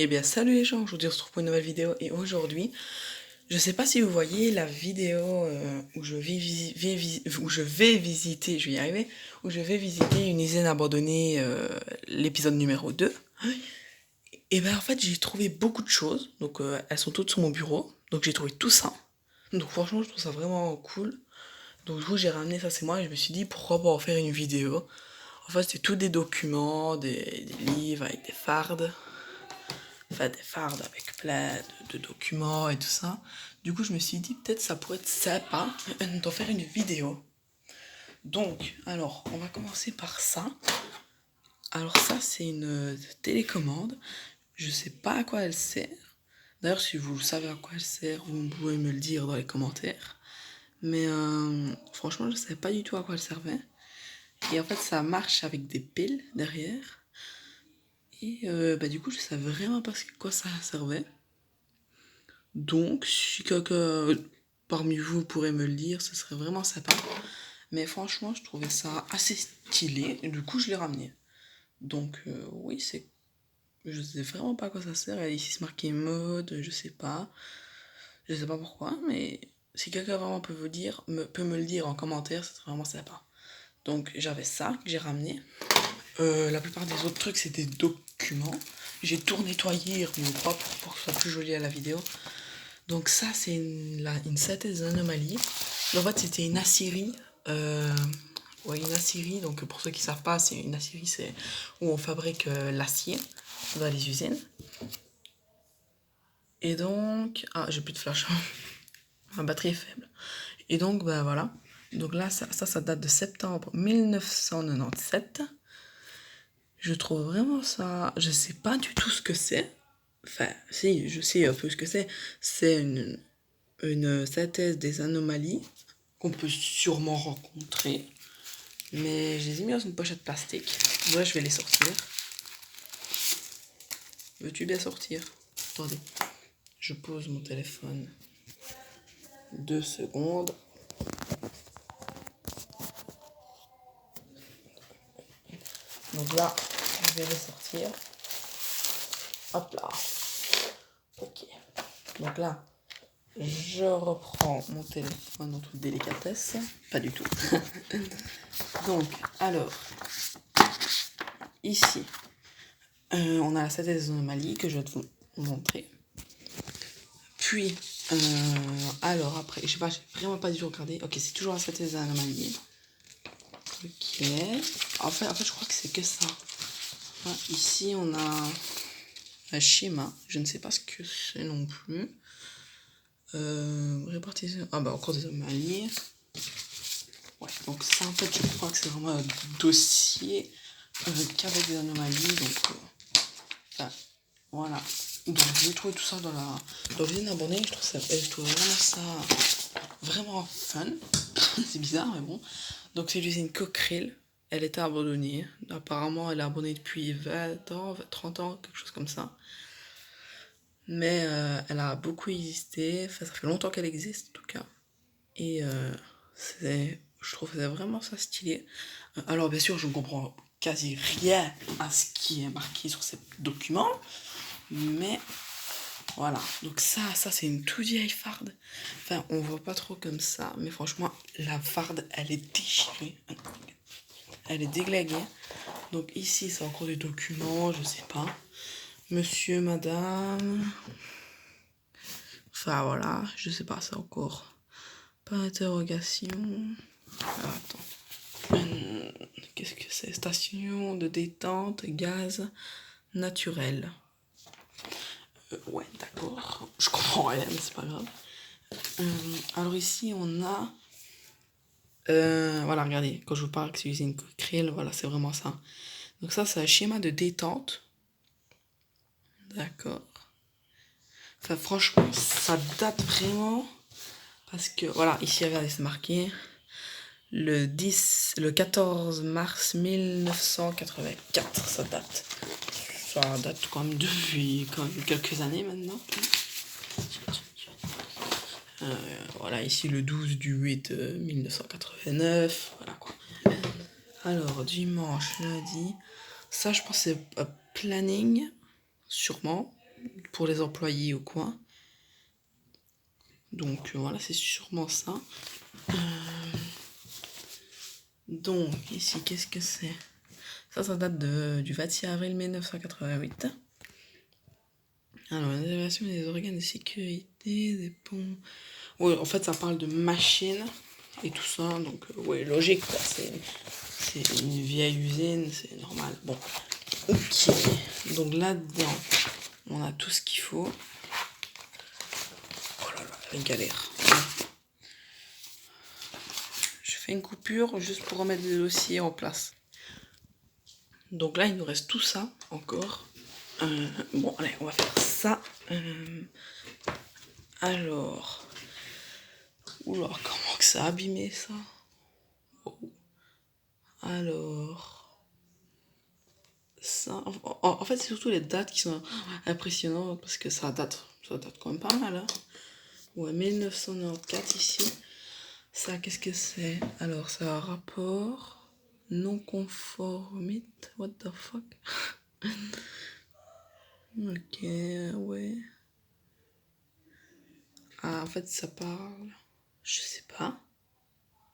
Eh bien salut les gens, aujourd'hui on se retrouve pour une nouvelle vidéo et aujourd'hui, je sais pas si vous voyez la vidéo où où je vais visiter, je vais y arriver, où je vais visiter une usine abandonnée, l'épisode numéro 2. Et ben en fait j'ai trouvé beaucoup de choses, donc elles sont toutes sur mon bureau, donc j'ai trouvé tout ça. Donc franchement je trouve ça vraiment cool. Donc du coup j'ai ramené ça, c'est moi et je me suis dit pourquoi pas en faire une vidéo. En fait c'est tous des documents, des livres avec des fardes. Enfin, des fardes avec plein de documents et tout ça. Du coup, je me suis dit peut-être ça pourrait être sympa d'en faire une vidéo. Donc, alors, on va commencer par ça. Alors ça, c'est une télécommande. Je sais pas à quoi elle sert. D'ailleurs, si vous savez à quoi elle sert, vous pouvez me le dire dans les commentaires. Mais franchement, je ne savais pas du tout à quoi elle servait. Et en fait, ça marche avec des piles derrière. Et du coup, je savais vraiment pas à quoi ça servait. Donc, si quelqu'un parmi vous pourrait me le dire, ce serait vraiment sympa. Mais franchement, je trouvais ça assez stylé. Et du coup, je l'ai ramené. Donc, oui, c'est. Je sais vraiment pas à quoi ça sert. Ici, c'est marqué mode, je sais pas. Je sais pas pourquoi, mais si quelqu'un vraiment peut peut me le dire en commentaire, ce serait vraiment sympa. Donc, j'avais ça que j'ai ramené. La plupart des autres trucs, c'est des documents. J'ai tout nettoyé, remis propre pour que ce soit plus joli à la vidéo. Donc ça, c'est une synthèse d'anomalies. En fait, c'était une aciérie. Ouais, une aciérie. Donc pour ceux qui ne savent pas, c'est une aciérie, c'est où on fabrique l'acier dans les usines. Et donc... Ah, j'ai plus de flash. Ma batterie est faible. Et donc, ben voilà. Donc là, ça date de septembre 1997. Je trouve vraiment ça... Je sais pas du tout ce que c'est. Enfin, si, je sais un peu ce que c'est. C'est une synthèse des anomalies qu'on peut sûrement rencontrer. Mais je les ai mis dans une pochette plastique. Ouais, je vais les sortir. Veux-tu bien sortir? Attendez. Je pose mon téléphone. 2 secondes. Donc là, je vais les sortir. Hop là. Ok. Donc là, je reprends mon téléphone en toute délicatesse. Pas du tout. Donc, alors, ici, on a la synthèse des anomalies que je vais vous montrer. Puis, alors après, je sais pas, j'ai vraiment pas du tout regardé. Ok, c'est toujours la synthèse des anomalies. Ok. En fait, je crois que c'est que ça. Enfin, ici, on a un schéma. Je ne sais pas ce que c'est non plus. Répartition. Ah bah, encore des anomalies. Ouais, donc ça, en fait, je crois que c'est vraiment un dossier qu'avec des anomalies. Donc, enfin, voilà. Donc, j'ai trouvé tout ça dans l'usine abonnée. Je trouve vraiment ça vraiment fun. C'est bizarre, mais bon. Donc, c'est l'usine Cockerill. Elle était abandonnée. Apparemment, elle est abandonnée depuis 20 ans, 30 ans, quelque chose comme ça. Mais elle a beaucoup existé. Enfin, ça fait longtemps qu'elle existe, en tout cas. Et je trouve vraiment ça stylé. Alors, bien sûr, je ne comprends quasi rien à ce qui est marqué sur ces documents. Mais voilà. Donc ça c'est une toute vieille farde. Enfin, on voit pas trop comme ça. Mais franchement, la farde, elle est déchirée. Elle est déglinguée. Donc ici, c'est encore des documents, je sais pas. Monsieur, madame. Enfin voilà, je sais pas, c'est encore. Pas d'interrogation. Ah, attends. Qu'est-ce que c'est? Station de détente, gaz naturel. Ouais, d'accord. Je comprends rien, mais c'est pas grave. Alors ici, on a... voilà, regardez, quand je vous parle que c'est usine Cockerill, voilà, c'est vraiment ça. Donc ça, c'est un schéma de détente. D'accord. Enfin, franchement, ça date vraiment. Parce que, voilà, ici, regardez, c'est marqué. Le 14 mars 1984, ça date. Ça date quand même depuis quelques années maintenant. Voilà, ici le 12 du 8 1989. Voilà quoi. Alors, dimanche, lundi. Ça, je pense que c'est planning, sûrement. pour les employés ou quoi. Donc voilà, c'est sûrement ça. Donc ici, qu'est-ce que c'est? Ça date du 26 avril 1988. Alors, l'évaluation des organes de sécurité, des ponts... Oui, en fait, ça parle de machines et tout ça, donc ouais, logique, quoi. C'est une vieille usine, c'est normal. Bon, ok. Donc là-dedans, on a tout ce qu'il faut. Oh là là, la galère. Je fais une coupure juste pour remettre les dossiers en place. Donc là, il nous reste tout ça encore. Bon, allez, on va faire ça. Alors... Oula, comment que ça a abîmé ça? Oh. Alors... Ça... En fait, c'est surtout les dates qui sont impressionnantes parce que ça date quand même pas mal. Hein. Ouais, 1994 ici. Ça, qu'est-ce que c'est? Alors, c'est un rapport non conformiste. What the fuck? Ok, ouais. Ah, en fait, ça parle... Je sais pas.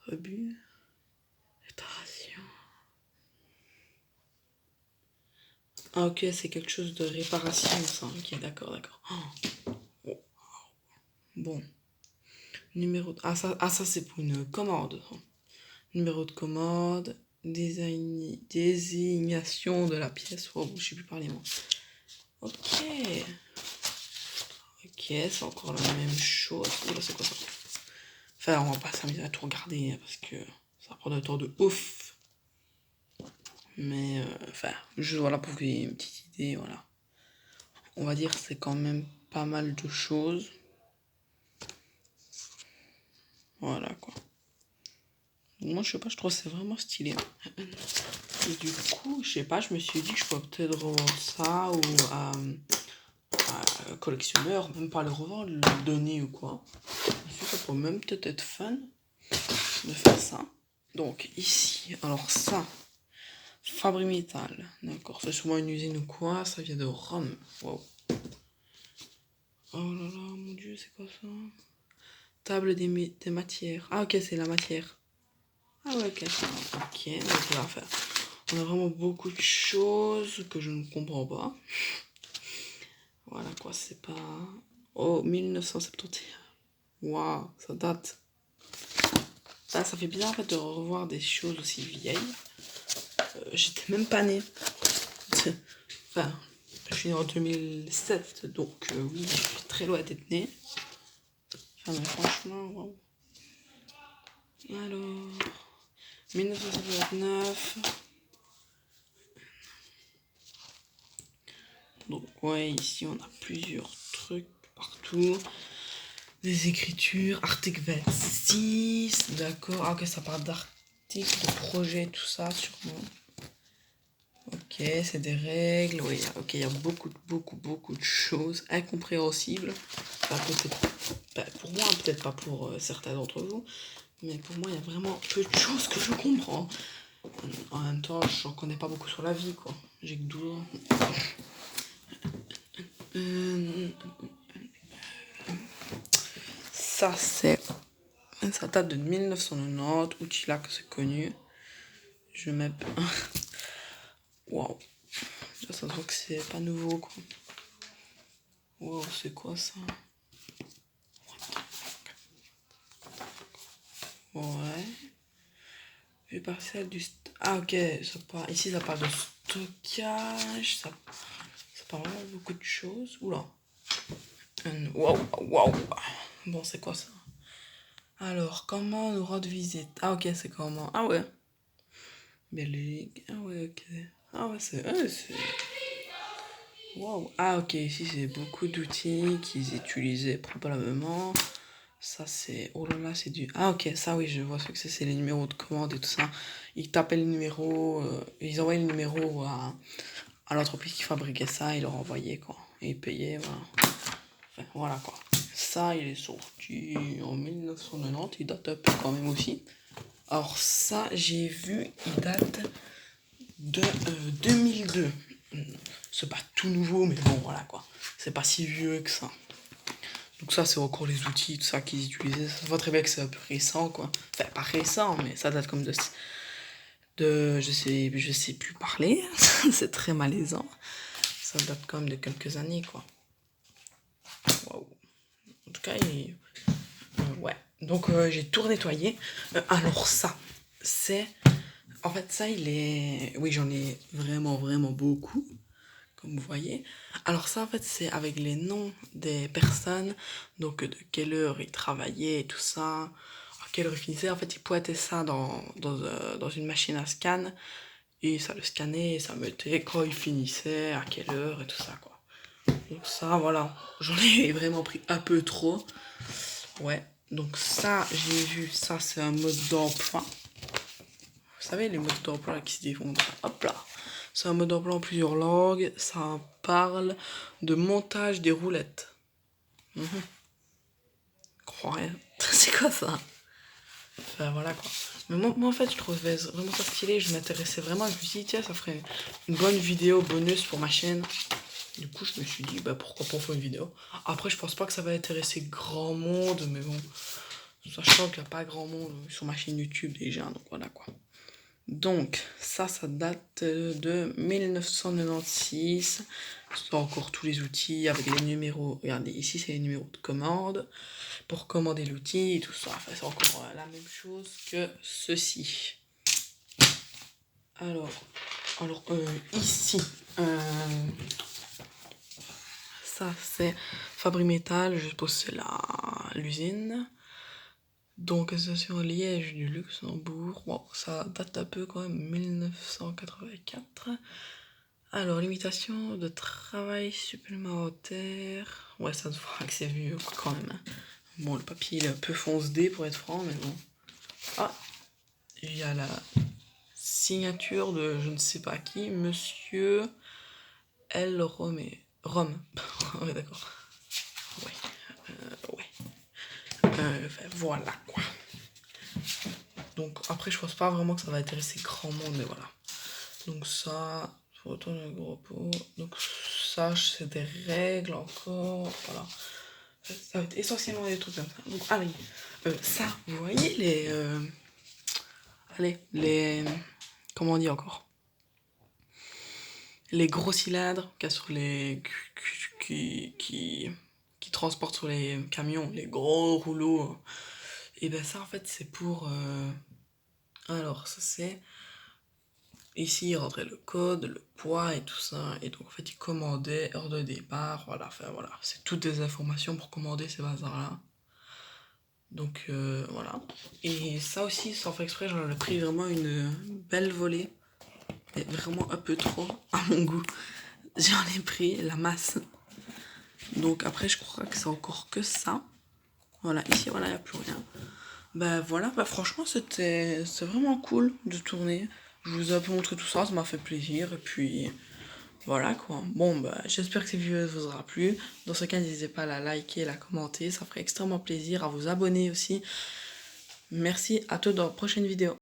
Rebut. Réparation. Ah, ok, c'est quelque chose de réparation, ça. Ok, d'accord. Oh. Bon. Numéro... Ah, ça c'est pour une commande. Numéro de commande. Désignation de la pièce. Oh, je sais plus parler, moi. Ok. Ok, c'est encore la même chose. Oula, c'est quoi ça? Enfin, on va pas s'amuser à tout regarder, hein, parce que ça va prendre un temps de ouf. Mais, enfin, juste voilà pour que vous ayez une petite idée, voilà. On va dire que c'est quand même pas mal de choses. Voilà, quoi. Moi, je sais pas, je trouve que c'est vraiment stylé. Et du coup, je sais pas, je me suis dit que je pourrais peut-être revendre ça ou à un collectionneur, même pas le revendre, le donner ou quoi. Ça pourrait même peut-être être fun de faire ça. Donc ici, alors ça, Fabri Metal, d'accord, c'est sûrement une usine ou quoi, ça vient de Rome. Wow. Oh là là, mon dieu, c'est quoi ça? Table des matières. Ah ok, c'est la matière. Ah ouais, ok. Ok, donc on va faire. On a vraiment beaucoup de choses que je ne comprends pas. Voilà quoi, c'est pas... Oh, 1971. Waouh, ça date. Ça fait bizarre en fait de revoir des choses aussi vieilles. J'étais même pas née. Enfin, je suis née en 2007, donc oui, je suis très loin d'être née. Enfin, mais franchement, waouh. Alors, 1959. Donc ouais, ici on a plusieurs trucs partout. Des écritures, article 26, d'accord. Ah ok, ça parle d'articles, de projets, tout ça sûrement. Ok, c'est des règles, oui, ok, il y a beaucoup de choses incompréhensibles. Enfin, peut-être, pour moi, peut-être pas pour certains d'entre vous, mais pour moi, il y a vraiment peu de choses que je comprends. En même temps, je n'en connais pas beaucoup sur la vie, quoi. J'ai que 12 ans. Ça, ça date de 1990, outil là que c'est connu. Je mets... Waouh. Ça se voit que c'est pas nouveau, quoi. Waouh, c'est quoi ça? Ouais. Vue partielle du... Ah, ok. Ici, ça parle de stockage. Ça parle vraiment beaucoup de choses. Oula. Waouh. Bon, c'est quoi ça? Alors, comment nous rendre visite? Ah, ok, c'est comment? Ah, ouais. Belgique. Ah, ouais, ok. Ah, ouais, c'est... Waouh. Ah, ok, ici, c'est beaucoup d'outils qu'ils utilisaient probablement. Ça, c'est... Oh là là, c'est du... Ah, ok, ça, oui, je vois ce que c'est les numéros de commande et tout ça. Ils tapaient le numéro... ils envoyaient le numéro à l'entreprise qui fabriquait ça, ils leur envoyaient, quoi. Et ils payaient, voilà. Enfin, voilà, quoi. Ça, il est sorti en 1990, il date un peu quand même aussi. Alors ça, j'ai vu, il date de 2002. C'est pas tout nouveau, mais bon, voilà, quoi. c'est pas si vieux que ça. Donc ça, c'est encore les outils, tout ça qu'ils utilisaient. Ça se voit très bien que c'est un peu récent, quoi. Enfin, pas récent, mais ça date comme je sais plus parler. C'est très malaisant. Ça date quand même de quelques années, quoi. Waouh. En tout cas, ouais. Donc, j'ai tout nettoyé. Alors ça, c'est... En fait, ça, il est... Oui, j'en ai vraiment, vraiment beaucoup, comme vous voyez. Alors ça, en fait, c'est avec les noms des personnes, donc de quelle heure ils travaillaient et tout ça, à quelle heure ils finissaient. En fait, ils pointaient ça dans une machine à scan, et ça le scannait, et ça mettait quand ils finissaient, à quelle heure et tout ça, quoi. Donc ça, voilà, j'en ai vraiment pris un peu trop. Ouais, donc ça, j'ai vu, ça, c'est un mode d'emploi. Vous savez, les modes d'emploi là, qui se défont. Hop là. C'est un mode d'emploi en plusieurs langues. Ça parle de montage des roulettes. Crois rien. C'est quoi ça? Enfin, voilà quoi. Mais moi en fait, je trouvais vraiment ça stylé. Je m'intéressais vraiment. Je me suis dit, tiens, ça ferait une bonne vidéo bonus pour ma chaîne. Du coup, je me suis dit, bah pourquoi pas faire une vidéo. Après, je pense pas que ça va intéresser grand monde. Mais bon, sachant qu'il n'y a pas grand monde sur ma chaîne YouTube déjà. Donc voilà quoi. Donc, ça date de 1996. C'est encore tous les outils avec les numéros. Regardez, ici, c'est les numéros de commande. Pour commander l'outil et tout ça. Enfin, c'est encore la même chose que ceci. Alors ici, ça, c'est Fabri Metal. Je suppose que c'est l'usine. Donc, association Liège du Luxembourg. Bon, ça date un peu quand même, 1984. Alors, limitation de travail supplémentaire. Ouais, ça se voit que c'est vieux quand même. Bon, le papier il est un peu fonce-dé pour être franc, mais bon. Ah, il y a la signature de je ne sais pas qui, Monsieur L. Rome. Ouais, d'accord. Ouais. Enfin, voilà quoi. Donc après, je pense pas vraiment que ça va intéresser grand monde, mais voilà. Donc ça, retourne le gros pot. Donc ça, c'est des règles encore. Voilà. Ça va être essentiellement des trucs comme ça. Donc allez, ça, vous voyez comment on dit encore? Les gros cylindres qu'il y a sur les... qui transportent sur les camions, les gros rouleaux. Et ben ça, en fait, c'est pour... Alors, ça c'est... Ici, il rentrait le code, le poids et tout ça. Et donc, en fait, il commandait heure de départ. Voilà, enfin, voilà. C'est toutes des informations pour commander ces bazars-là. Donc, voilà. Et ça aussi, sans faire exprès, j'en ai pris vraiment une belle volée. Mais vraiment un peu trop, à mon goût. J'en ai pris la masse. Donc, après, je crois que c'est encore que ça. Voilà, ici, voilà, il n'y a plus rien. Bah voilà, bah franchement c'est vraiment cool de tourner. Je vous ai un peu montré tout ça, ça m'a fait plaisir et puis voilà quoi. Bon bah j'espère que cette vidéo vous aura plu. Dans ce cas, n'hésitez pas à la liker, à la commenter, ça ferait extrêmement plaisir, à vous abonner aussi. Merci, à tous dans la prochaine vidéo.